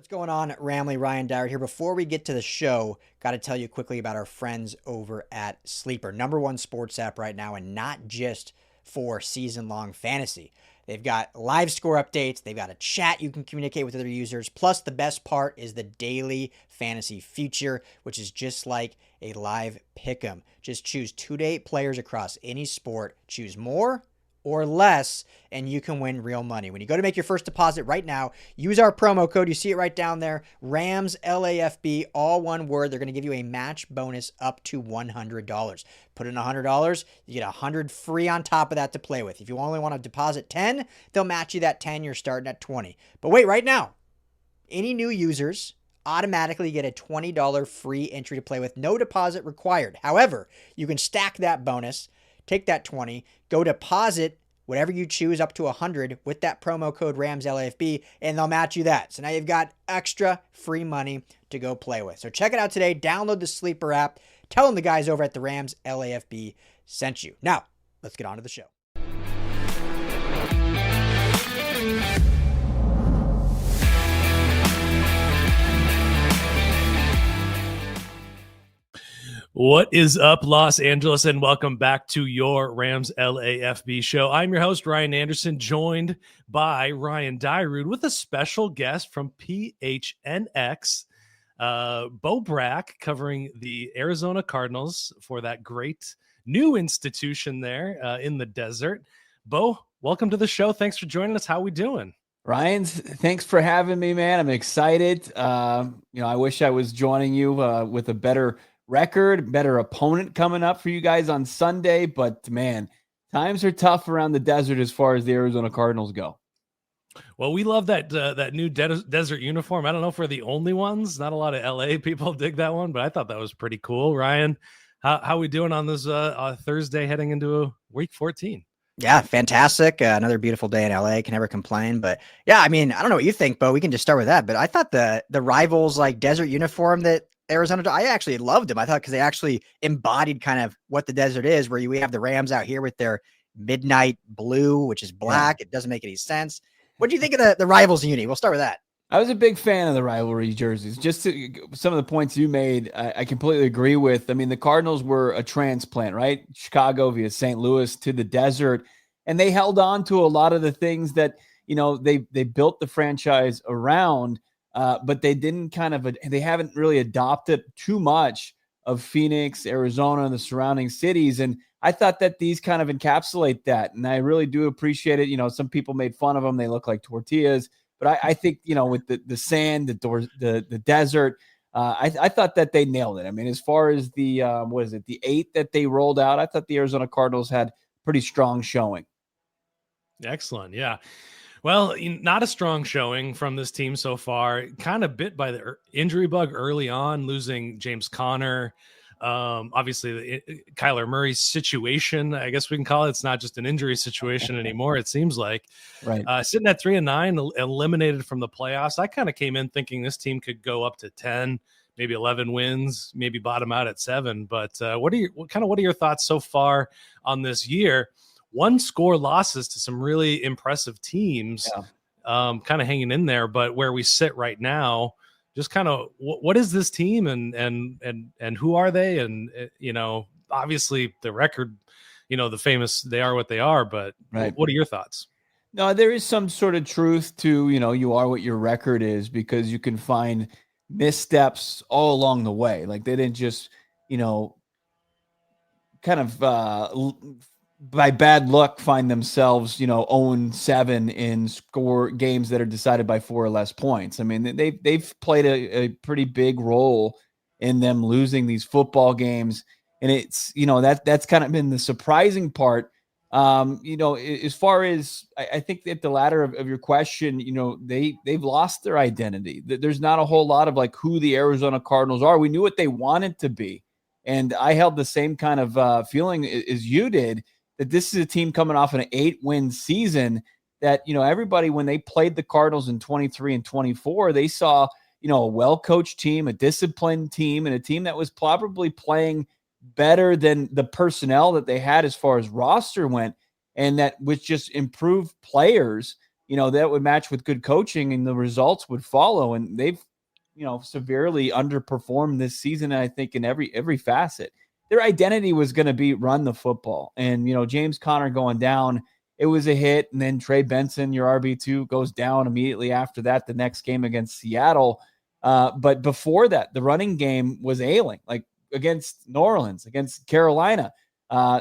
What's going on, Ramley? Ryan Dyrud here. Before we get to the show, got to tell you quickly about our friends over at Sleeper, #1 sports app right now, and not just for season-long fantasy. They've got live score updates. They've got a chat you can communicate with other users. Plus, the best part is the daily fantasy feature, which is just like a live pick'em. Just choose 2 to 8 players across any sport. Choose more or less, and you can win real money. When you go to make your first deposit right now, use our promo code. You see it right down there, Rams LAFB, all one word. They're going to give you a match bonus up to $100. Put in $100, you get $100 free on top of that to play with. If you only want to deposit 10, they'll match you that 10. You're starting at 20. But wait, right now, any new users automatically get a $20 free entry to play with, no deposit required. However, you can stack that bonus. Take that 20, go deposit whatever you choose up to 100 with that promo code RAMSLAFB, and they'll match you that. So now you've got extra free money to go play with. So check it out today. Download the Sleeper app. Tell them the guys over at the Rams LAFB sent you. Now, let's get on to the show. What is up, Los Angeles, and welcome back to your Rams LAFB show. I'm your host, Ryan Anderson, joined by Ryan Dyrud with a special guest from PHNX, Bo Brack, covering the Arizona Cardinals for that great new institution there in the desert. Bo, welcome to the show. Thanks for joining us. How we doing? Ryan, thanks for having me, man. I'm excited. I wish I was joining you with a better record, better opponent coming up for you guys on Sunday, but man, times are tough around the desert as far as the Arizona Cardinals go. Well, we love that new desert uniform. I don't know if we're the only ones. Not a lot of LA people dig that one, but I thought that was pretty cool. Ryan, how we doing on this Thursday heading into week 14? Yeah, fantastic. Another beautiful day in LA. Can never complain. But yeah, I mean, I don't know what you think, Bo. We can just start with that. But I thought the Rivals like desert uniform that Arizona, I actually loved them. I thought because they actually embodied kind of what the desert is, where we have the Rams out here with their midnight blue, which is black. Yeah. It doesn't make any sense. What do you think of the Rivals uni? We'll start with that. I was a big fan of the rivalry jerseys. Just some of the points you made, I completely agree with. I mean, the Cardinals were a transplant, right? Chicago via St. Louis to the desert, and they held on to a lot of the things that, they built the franchise around. But they didn't they haven't really adopted too much of Phoenix, Arizona, and the surrounding cities. And I thought that these kind of encapsulate that. And I really do appreciate it. Some people made fun of them. They look like tortillas. But I think, with the sand, the desert, I thought that they nailed it. I mean, as far as the 8 that they rolled out, I thought the Arizona Cardinals had pretty strong showing. Excellent. Yeah. Well, not a strong showing from this team so far. Kind of bit by the injury bug early on, losing James Conner. Obviously, Kyler Murray's situation, I guess we can call it. It's not just an injury situation anymore, it seems like. Right. Sitting at 3-9, eliminated from the playoffs. I kind of came in thinking this team could go up to 10, maybe 11 wins, maybe bottom out at 7. But what are your thoughts so far on this year? 1-score losses to some really impressive teams, kind of hanging in there. But where we sit right now, just kind of what is this team and who are they? And obviously the record, the famous, they are what they are. But right. What are your thoughts? No, there is some sort of truth to you are what your record is, because you can find missteps all along the way. Like they didn't just kind of by bad luck find themselves, 0-7 in score games that are decided by 4 or less points. I mean, they've played a pretty big role in them losing these football games. And it's, that's kind of been the surprising part. As far as I think at the latter of your question, they've lost their identity. There's not a whole lot of like who the Arizona Cardinals are. We knew what they wanted to be. And I held the same kind of feeling as you did, that this is a team coming off an 8-win season that, everybody, when they played the Cardinals in 23 and 24, they saw, a well-coached team, a disciplined team, and a team that was probably playing better than the personnel that they had as far as roster went. And that with just improved players, that would match with good coaching and the results would follow. And they've, severely underperformed this season. And I think in every facet, their identity was going to be run the football. And, James Conner going down, it was a hit. And then Trey Benson, your RB2, goes down immediately after that, the next game against Seattle. But before that, the running game was ailing, like against New Orleans, against Carolina.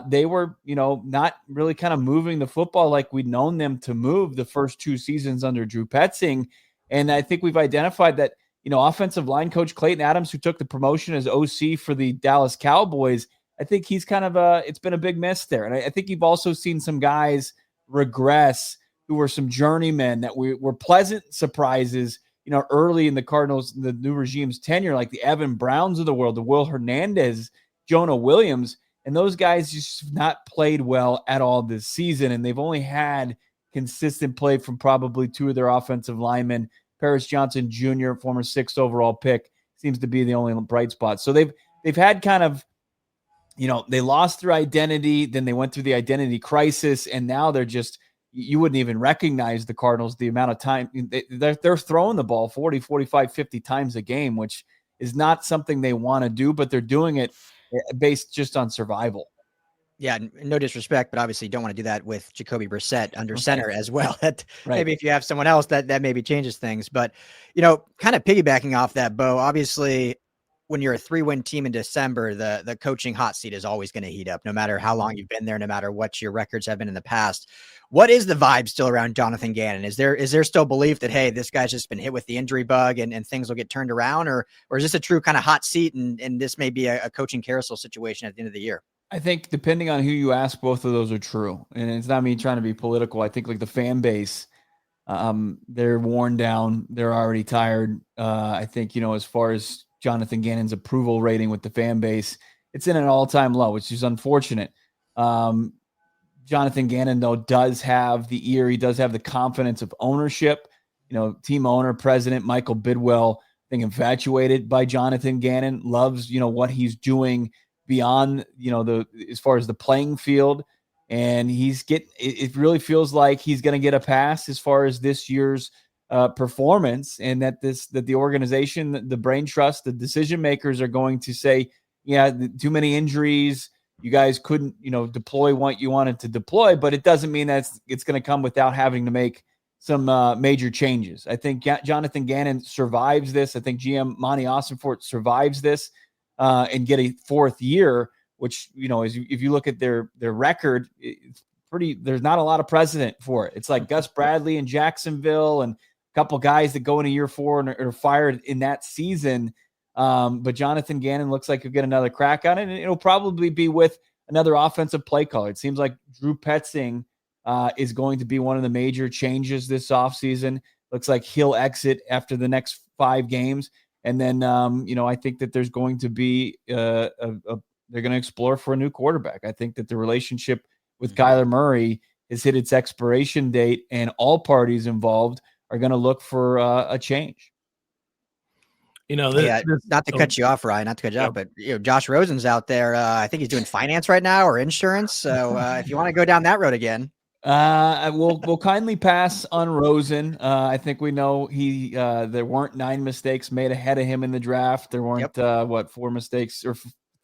They were, not really kind of moving the football like we'd known them to move the first 2 seasons under Drew Petzing. And I think we've identified that, offensive line coach Clayton Adams, who took the promotion as OC for the Dallas Cowboys, I think he's kind of it's been a big miss there. And I think you've also seen some guys regress who were some journeymen that were pleasant surprises, early in the Cardinals, the new regime's tenure, like the Evan Browns of the world, the Will Hernandez, Jonah Williams. And those guys just not played well at all this season. And they've only had consistent play from probably 2 of their offensive linemen. Paris Johnson Jr., former 6th overall pick, seems to be the only bright spot. So they've had kind of, they lost their identity. Then they went through the identity crisis. And now they're just, you wouldn't even recognize the Cardinals, the amount of time they're throwing the ball 40, 45, 50 times a game, which is not something they want to do, but they're doing it based just on survival. Yeah, no disrespect, but obviously you don't want to do that with Jacoby Brissett under center as well. That Right. Maybe if you have someone else that maybe changes things. But, kind of piggybacking off that, Bo, obviously when you're a 3-win team in December, the coaching hot seat is always going to heat up, no matter how long you've been there, no matter what your records have been in the past. What is the vibe still around Jonathan Gannon? Is there still belief that, hey, this guy's just been hit with the injury bug and things will get turned around? Or is this a true kind of hot seat and this may be a coaching carousel situation at the end of the year? I think depending on who you ask, both of those are true. And it's not me trying to be political. I think like the fan base, they're worn down. They're already tired. I think, as far as Jonathan Gannon's approval rating with the fan base, it's in an all-time low, which is unfortunate. Jonathan Gannon, though, does have the ear. He does have the confidence of ownership. Team owner, president Michael Bidwell, I think infatuated by Jonathan Gannon, loves, what he's doing beyond, as far as the playing field. And it really feels like he's going to get a pass as far as this year's performance, and that the organization, the brain trust, the decision makers are going to say, yeah, too many injuries. You guys couldn't, deploy what you wanted to deploy, but it doesn't mean that it's going to come without having to make some major changes. I think Jonathan Gannon survives this. I think GM Monty Ossenfort survives this and get a 4th year, which, if you look at their record, it's pretty, there's not a lot of precedent for it. It's like Gus Bradley in Jacksonville and a couple guys that go into year 4 and are fired in that season. But Jonathan Gannon looks like he'll get another crack on it, and it'll probably be with another offensive play caller. It seems like Drew Petzing is going to be one of the major changes this offseason. Looks like he'll exit after the next 5 games. And then, I think that there's going to be they're going to explore for a new quarterback. I think that the relationship with Kyler Murray has hit its expiration date, and all parties involved are going to look for a change. Not to cut you off, Ryan, but Josh Rosen's out there. I think he's doing finance right now or insurance. So if you want to go down that road again, we'll kindly pass on Rosen. I think we know there weren't 9 mistakes made ahead of him in the draft. There weren't 4 mistakes or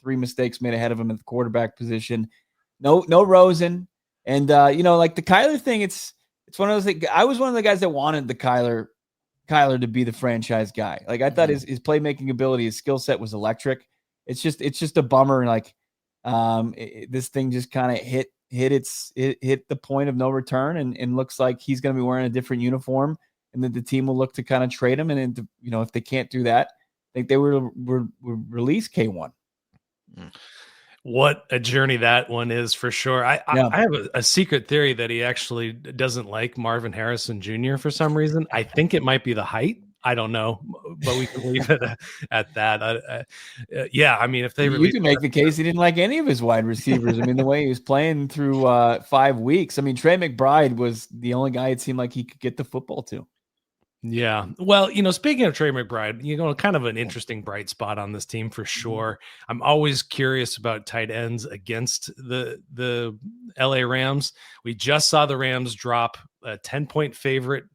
3 mistakes made ahead of him at the quarterback position. No Rosen. And like the Kyler thing, it's one of those things. I was one of the guys that wanted the Kyler to be the franchise guy. Like I thought his playmaking ability, his skill set was electric. It's just a bummer. Like this thing just kind of hit the point of no return, and looks like he's going to be wearing a different uniform, and then the team will look to kind of trade him. And if they can't do that, I think they will release K1. What a journey that one is, for sure. I have a secret theory that he actually doesn't like Marvin Harrison Jr. for some reason. I think it might be the height. I don't know, but we can leave it at that. If they you can make the case he didn't like any of his wide receivers. I mean, the way he was playing through 5 weeks. I mean, Trey McBride was the only guy it seemed like he could get the football to. Yeah. Well, speaking of Trey McBride, kind of an interesting bright spot on this team for sure. I'm always curious about tight ends against the LA Rams. We just saw the Rams drop a 10-point favorite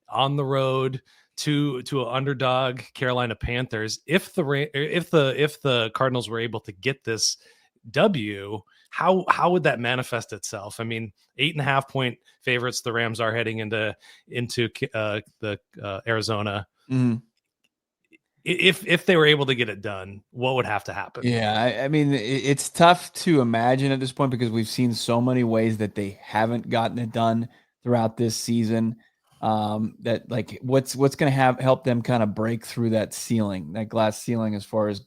on the road to an underdog Carolina Panthers. If the Cardinals were able to get this W, how would that manifest itself? I mean, 8.5-point favorites the Rams are heading into the Arizona. Mm-hmm. If they were able to get it done, what would have to happen? Yeah, I mean, it's tough to imagine at this point because we've seen so many ways that they haven't gotten it done throughout this season. That like what's going to help them kind of break through that ceiling, that glass ceiling, as far as,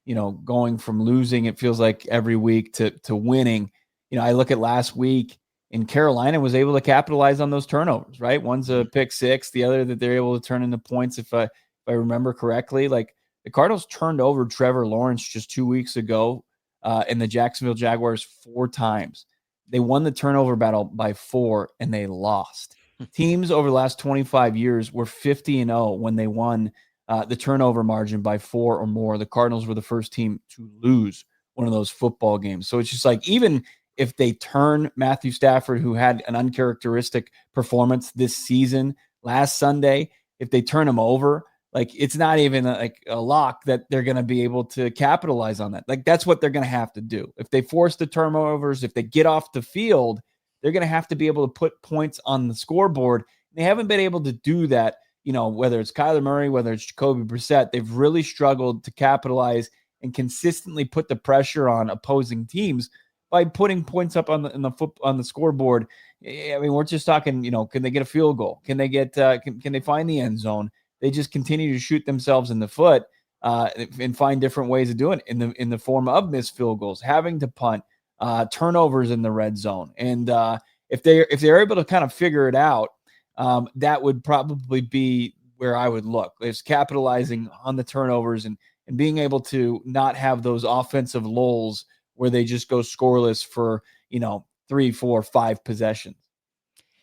you know, going from losing, it feels like every week, to winning. You know, I look at last week, and Carolina was able to capitalize on those turnovers, right? One's a pick six, the other that they're able to turn into points. If I remember correctly, like the Cardinals turned over Trevor Lawrence just 2 weeks ago in the Jacksonville Jaguars 4 times. They won the turnover battle by 4, and they lost. Teams over the last 25 years were 50-0 when they won the turnover margin by 4 or more. The Cardinals were the first team to lose one of those football games. So it's just like, even if they turn Matthew Stafford, who had an uncharacteristic performance this season last Sunday, if they turn him over, like, it's not even like a lock that they're going to be able to capitalize on that. Like, that's what they're going to have to do. If they force the turnovers, if they get off the field, they're going to have to be able to put points on the scoreboard. They haven't been able to do that. You know, whether it's Kyler Murray, whether it's Jacoby Brissett, they've really struggled to capitalize and consistently put the pressure on opposing teams by putting points up on the scoreboard. I mean, we're just talking, you know, can they get a field goal? Can they get can they find the end zone? They just continue to shoot themselves in the foot and find different ways of doing it in the form of missed field goals, having to punt, turnovers in the red zone. And if they're able to kind of figure it out, that would probably be where I would look. Is capitalizing on the turnovers and being able to not have those offensive lulls where they just go scoreless for, you know, 3, 4, 5 possessions.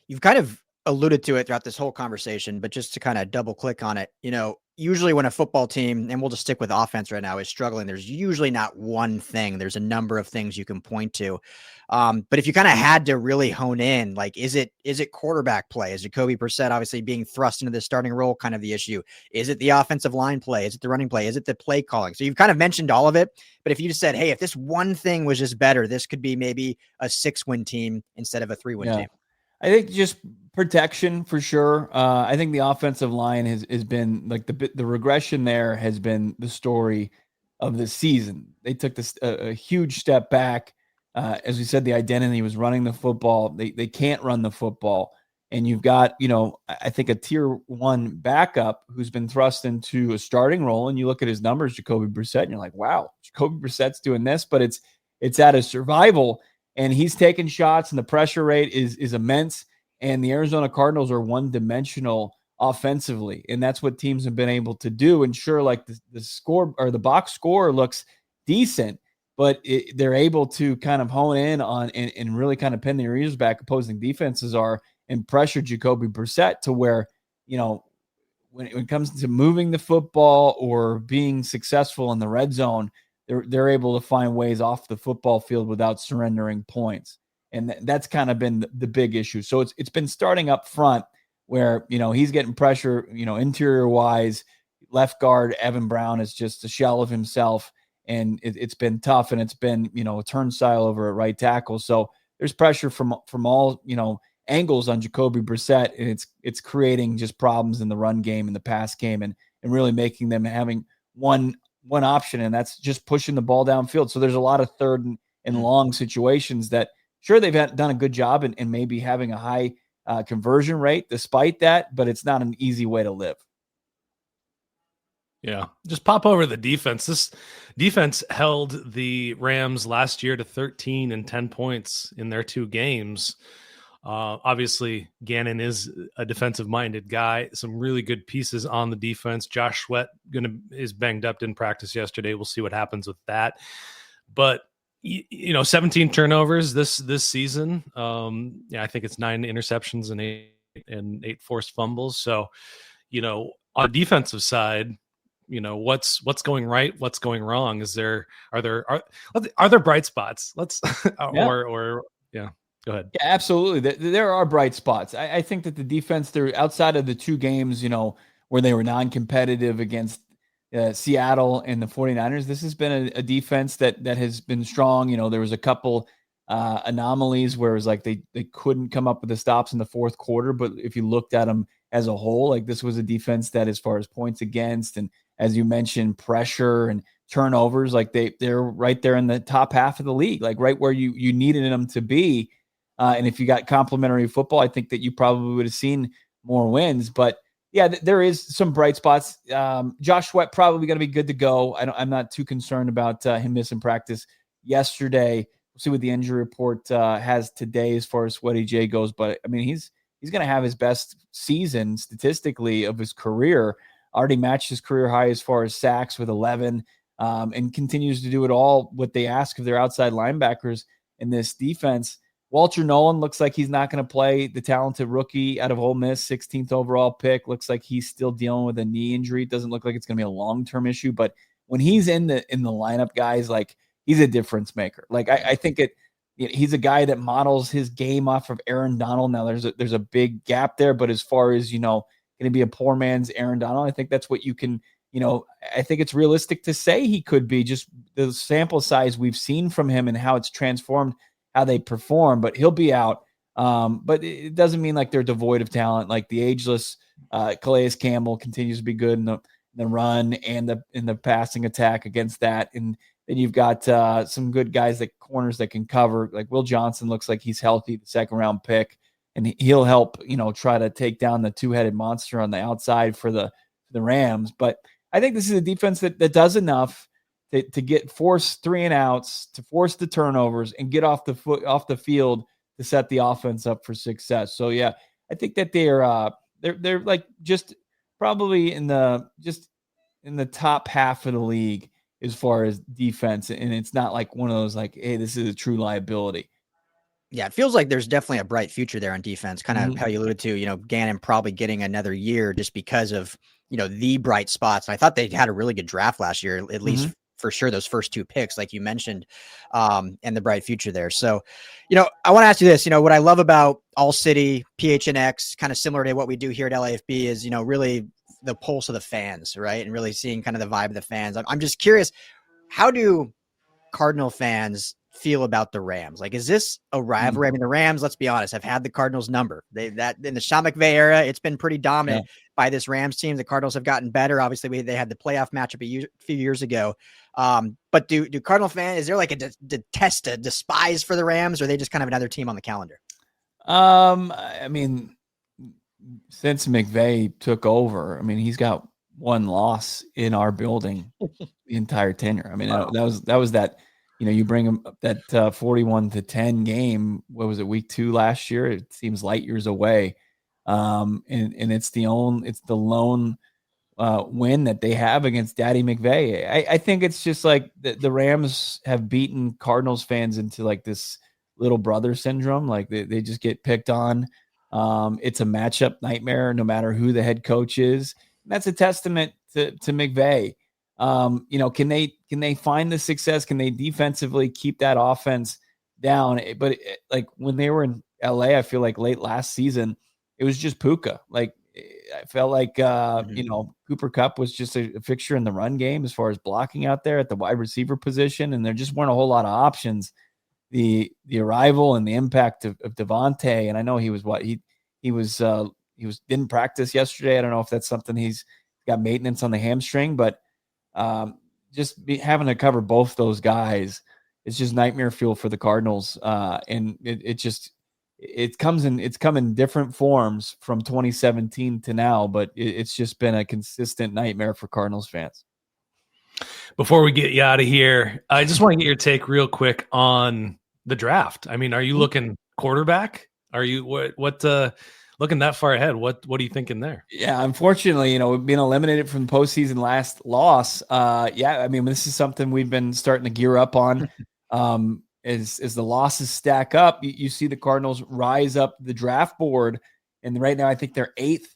You've kind of alluded to it throughout this whole conversation, but just to kind of double click on it, you know, usually when a football team, and we'll just stick with offense right now, is struggling, there's usually not one thing. There's a number of things you can point to. But if you kind of had to really hone in, like, is it quarterback play? Is Jacoby Brissett obviously being thrust into the starting role kind of the issue? Is it the offensive line play? Is it the running play? Is it the play calling? So you've kind of mentioned all of it, but if you just said, hey, if this one thing was just better, this could be maybe a 6-win team instead of a 3-win team. I think just protection for sure. I think the offensive line has been like the regression there has been the story of the season. They took this a huge step back. As we said, the identity was running the football. They can't run the football. And you've got, you know, I think a tier 1 backup who's been thrust into a starting role. And you look at his numbers, Jacoby Brissett, and you're like, wow, Jacoby Brissett's doing this, but it's out of survival. And he's taking shots, and the pressure rate is immense. And the Arizona Cardinals are one-dimensional offensively, and that's what teams have been able to do. And sure, like the score or the box score looks decent, but they're able to kind of hone in on and really kind of pin their ears back, opposing defenses are, and pressure Jacoby Brissett to where, you know, when it comes to moving the football or being successful in the red zone, they're able to find ways off the football field without surrendering points. And that's kind of been the big issue. So it's been starting up front where, you know, he's getting pressure, you know, interior wise. Left guard Evan Brown is just a shell of himself, and it's been tough, and it's been, you know, a turnstile over at right tackle. So there's pressure from all, you know, angles on Jacoby Brissett, and it's creating just problems in the run game and the pass game, and really making them having one option, and that's just pushing the ball downfield. So there's a lot of third and long situations that, sure, they've done a good job and maybe having a high conversion rate despite that, but it's not an easy way to live. Yeah, just pop over the defense. This defense held the Rams last year to 13 and 10 points in their 2 games. Obviously, Gannon is a defensive-minded guy. Some really good pieces on the defense. Josh Sweat is banged up, didn't practice yesterday. We'll see what happens with that. But you know, 17 turnovers this season. I think it's 9 interceptions and 8 forced fumbles. So, you know, on the defensive side, you know, what's going right, what's going wrong? Are there bright spots? Let's yeah. or yeah. Go ahead. Yeah, absolutely. There are bright spots. I think that the defense, they're outside of the 2 games, where they were non-competitive against Seattle and the 49ers. This has been a defense that has been strong. There was a couple anomalies where it was like they couldn't come up with the stops in the fourth quarter. But if you looked at them as a whole, like this was a defense that, as far as points against and, as you mentioned, pressure and turnovers, like they're right there in the top half of the league, like right where you needed them to be. And if you got complimentary football, I think that you probably would have seen more wins. But yeah, there is some bright spots. Josh Sweat probably going to be good to go. I'm not too concerned about him missing practice yesterday. We'll see what the injury report has today as far as Sweaty J goes. But I mean, he's going to have his best season statistically of his career. Already matched his career high as far as sacks with 11, and continues to do it all what they ask of their outside linebackers in this defense. Walter Nolan looks like he's not going to play. The talented rookie out of Ole Miss, 16th overall pick, looks like he's still dealing with a knee injury. It doesn't look like it's going to be a long-term issue, but when he's in the lineup, guys, like he's a difference maker. Like I think he's a guy that models his game off of Aaron Donald. Now there's a big gap there, but as far as going to be a poor man's Aaron Donald, I think that's what you can. I think it's realistic to say he could be, just the sample size we've seen from him and how it's transformed how they perform, but he'll be out. But it doesn't mean like they're devoid of talent. Like the ageless Calais Campbell continues to be good in the run and in the passing attack against that. And then you've got some good guys, like corners that can cover. Like Will Johnson looks like he's healthy, the 2nd round pick, and he'll help try to take down the 2-headed monster on the outside for the Rams. But I think this is a defense that does enough to force 3 and outs, to force the turnovers, and get off the field to set the offense up for success. So yeah, I think that they're like just probably in the top half of the league as far as defense, and it's not like one of those like, hey, this is a true liability. Yeah, it feels like there's definitely a bright future there on defense. Kind of how you alluded to, Gannon probably getting another year just because of the bright spots. And I thought they had a really good draft last year, at least for sure, those first 2 picks, like you mentioned, and the bright future there. So, I want to ask you this, what I love about All City, PHNX, kind of similar to what we do here at LAFB is, really the pulse of the fans, right? And really seeing kind of the vibe of the fans. I'm just curious, how do Cardinal fans feel about the Rams? Like, is this a rivalry? I mean, the Rams, let's be honest, have had the Cardinals number. That in the Sean McVay era, it's been pretty dominant by this Rams team. The Cardinals have gotten better. Obviously, they had the playoff matchup a few years ago. But do Cardinal fans, is there like a detest, a despise for the Rams, or are they just kind of another team on the calendar? I mean, since McVay took over, I mean, he's got 1 loss in our building the entire tenure. I mean, wow. that was that. You bring them that 41-10 game. What was it, week 2 last year? It seems light years away. And it's the lone win that they have against Daddy McVay. I think it's just like the Rams have beaten Cardinals fans into like this little brother syndrome. Like they just get picked on. It's a matchup nightmare no matter who the head coach is. And that's a testament to McVay. Can they find the success? Can they defensively keep that offense down? But like when they were in LA, I feel like late last season, it was just Puka. Like I felt like Cooper Kupp was just a fixture in the run game as far as blocking out there at the wide receiver position, and there just weren't a whole lot of options. The arrival and the impact of Devontae, and I know he didn't practice yesterday. I don't know if that's something he's got maintenance on the hamstring, but having to cover both those guys, it's just nightmare fuel for the Cardinals. And it come in different forms from 2017 to now, but it's just been a consistent nightmare for Cardinals fans. Before we get you out of here, I just want to get your take real quick on the draft. I mean, are you looking quarterback? Are you looking that far ahead? What are you thinking there? Yeah, unfortunately, being eliminated from the postseason last loss. I mean, this is something we've been starting to gear up on. As the losses stack up, you see the Cardinals rise up the draft board, and right now I think they're 8th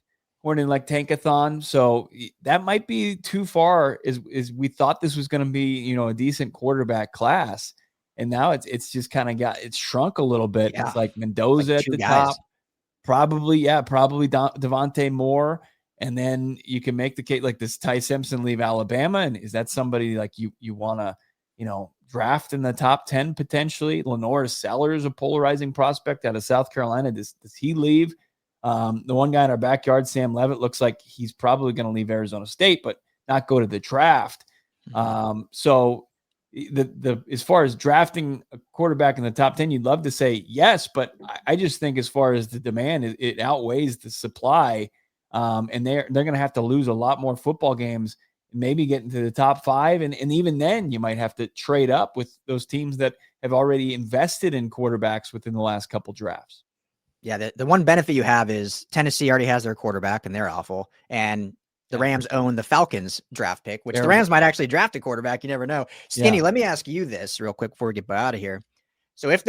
according to like Tankathon. So that might be too far. As we thought this was going to be, a decent quarterback class. And now it's just kind of it's shrunk a little bit. Yeah. It's like Mendoza like at the guys. top, probably Devontae Moore. And then you can make the case like this Ty Simpson leave Alabama. And is that somebody like you want to, draft in the top 10 potentially? Lenore Sellers, a polarizing prospect out of South Carolina. Does he leave? The one guy in our backyard, Sam Levitt, looks like he's probably going to leave Arizona State, but not go to the draft. So the as far as drafting a quarterback in the top 10, you'd love to say yes, but I just think as far as the demand, it outweighs the supply. And they're going to have to lose a lot more football games, maybe get into the top 5. And even then you might have to trade up with those teams that have already invested in quarterbacks within the last couple drafts. Yeah. The one benefit you have is Tennessee already has their quarterback and they're awful. And the Rams own the Falcons draft pick, which the Rams might actually draft a quarterback. You never know. Skinny, let me ask you this real quick before we get out of here. So if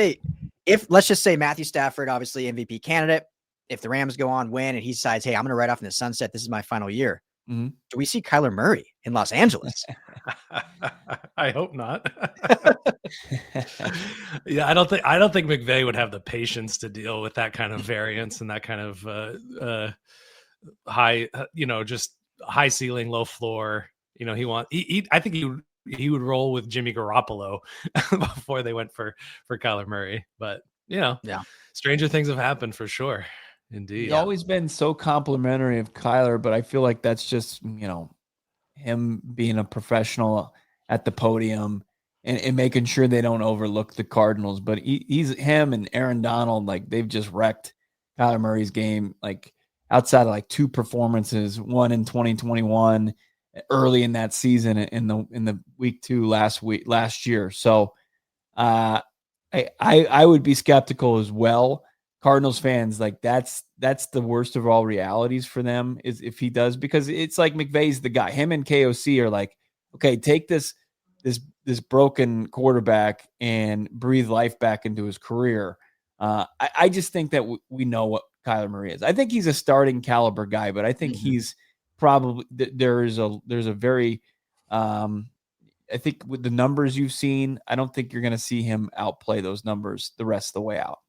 let's just say Matthew Stafford, obviously MVP candidate, if the Rams go on, win, and he decides, hey, I'm going to ride off in the sunset, this is my final year. Do we see Kyler Murray in Los Angeles? I hope not. Yeah, I don't think McVay would have the patience to deal with that kind of variance and that kind of high, just high ceiling, low floor. I think he would roll with Jimmy Garoppolo before they went for Kyler Murray. But yeah, stranger things have happened for sure. Indeed. He's always been so complimentary of Kyler, but I feel like that's just, him being a professional at the podium and making sure they don't overlook the Cardinals. But him and Aaron Donald, like they've just wrecked Kyler Murray's game, like outside of like 2 performances, one in 2021 early in that season in the week 2 last year. So I would be skeptical as well. Cardinals fans, like that's the worst of all realities for them is if he does, because it's like McVay's the guy. Him and KOC are like, okay, take this broken quarterback and breathe life back into his career. I just think that we know what Kyler Murray is. I think he's a starting caliber guy, but I think he's probably there's a very I think with the numbers you've seen, I don't think you're going to see him outplay those numbers the rest of the way out.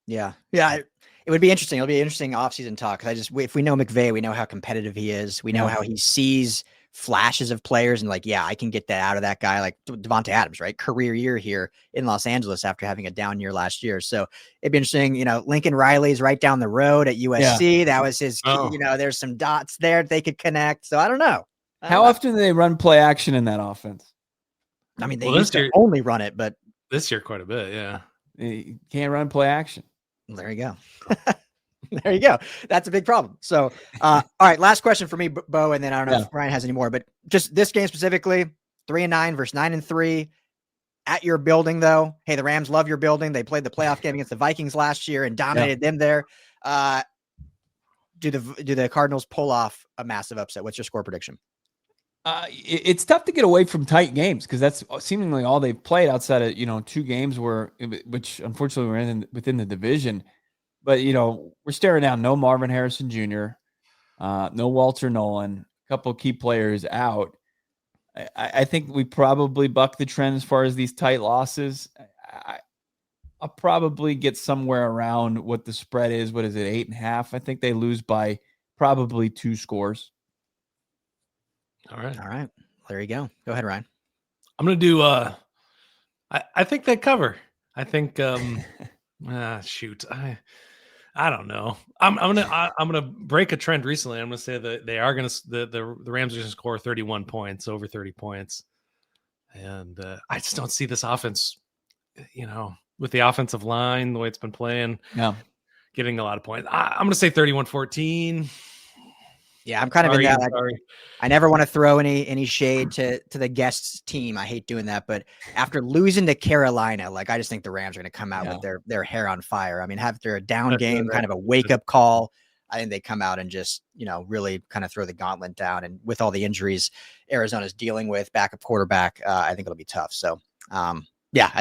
Yeah. It would be interesting. It'll be an interesting offseason talk. If we know McVay, we know how competitive he is. We know how he sees flashes of players and like, I can get that out of that guy, like Devontae Adams, right? Career year here in Los Angeles after having a down year last year. So it'd be interesting. Lincoln Riley's right down the road at USC. That was his, there's some dots there they could connect. So I don't know. How often do they run play action in that offense? I mean, they used to only run it, but this year quite a bit. Yeah. You can't run play action. There you go. There you go. That's a big problem. So, all right, last question for me, Bo, and then I don't know if Ryan has any more, but just this game specifically, 3-9 versus 9-3 at your building, though. Hey, the Rams love your building. They played the playoff game against the Vikings last year and dominated them there. Do the Cardinals pull off a massive upset? What's your score prediction? It's tough to get away from tight games because that's seemingly all they've played outside of 2 games which unfortunately we're within the division. But we're staring down no Marvin Harrison Jr., no Walter Nolan, a couple of key players out. I think we probably buck the trend as far as these tight losses. I'll probably get somewhere around what the spread is. What is it, 8.5? I think they lose by probably 2 scores. All right. There you go. Go ahead, Ryan. I'm going to do, I think they cover. I think, shoot. I don't know. I'm gonna break a trend recently. I'm gonna say that they are gonna the Rams are gonna score 31 points, over 30 points, and I just don't see this offense. With the offensive line, the way it's been playing, getting a lot of points. I'm gonna say 31-14. Yeah, I'm kind of in that. I never want to throw any shade to the guests team. I hate doing that, but after losing to Carolina, I just think the Rams are going to come out with their hair on fire. I mean, after a down game, kind of a wake up call, I think they come out and just really kind of throw the gauntlet down. And with all the injuries Arizona's dealing with, backup quarterback, I think it'll be tough. So, I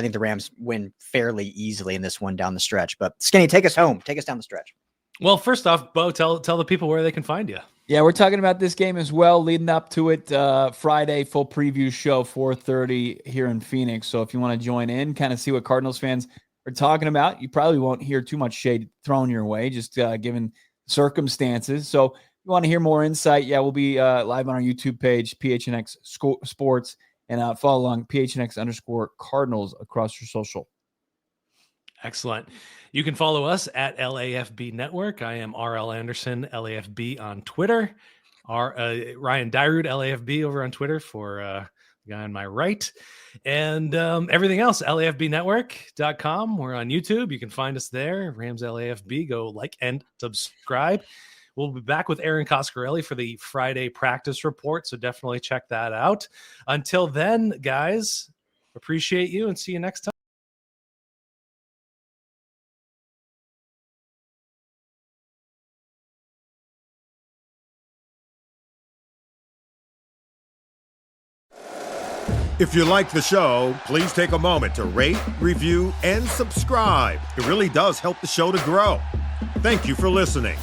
think the Rams win fairly easily in this one down the stretch. But Skinny, take us home. Take us down the stretch. Well, first off, Bo, tell the people where they can find you. Yeah, we're talking about this game as well, leading up to it. Friday, full preview show, 4:30 here in Phoenix. So if you want to join in, kind of see what Cardinals fans are talking about, you probably won't hear too much shade thrown your way, just given circumstances. So if you want to hear more insight, yeah, we'll be live on our YouTube page, PHNX Sports, and follow along PHNX_Cardinals across your social. Excellent. You can follow us at LAFB Network. I am RL Anderson, LAFB on Twitter. Ryan Dyrud, LAFB over on Twitter for the guy on my right. And everything else, LAFBnetwork.com. We're on YouTube. You can find us there. Rams LAFB. Go like and subscribe. We'll be back with Aaron Coscarelli for the Friday practice report, so definitely check that out. Until then, guys, appreciate you and see you next time. If you like the show, please take a moment to rate, review, and subscribe. It really does help the show to grow. Thank you for listening.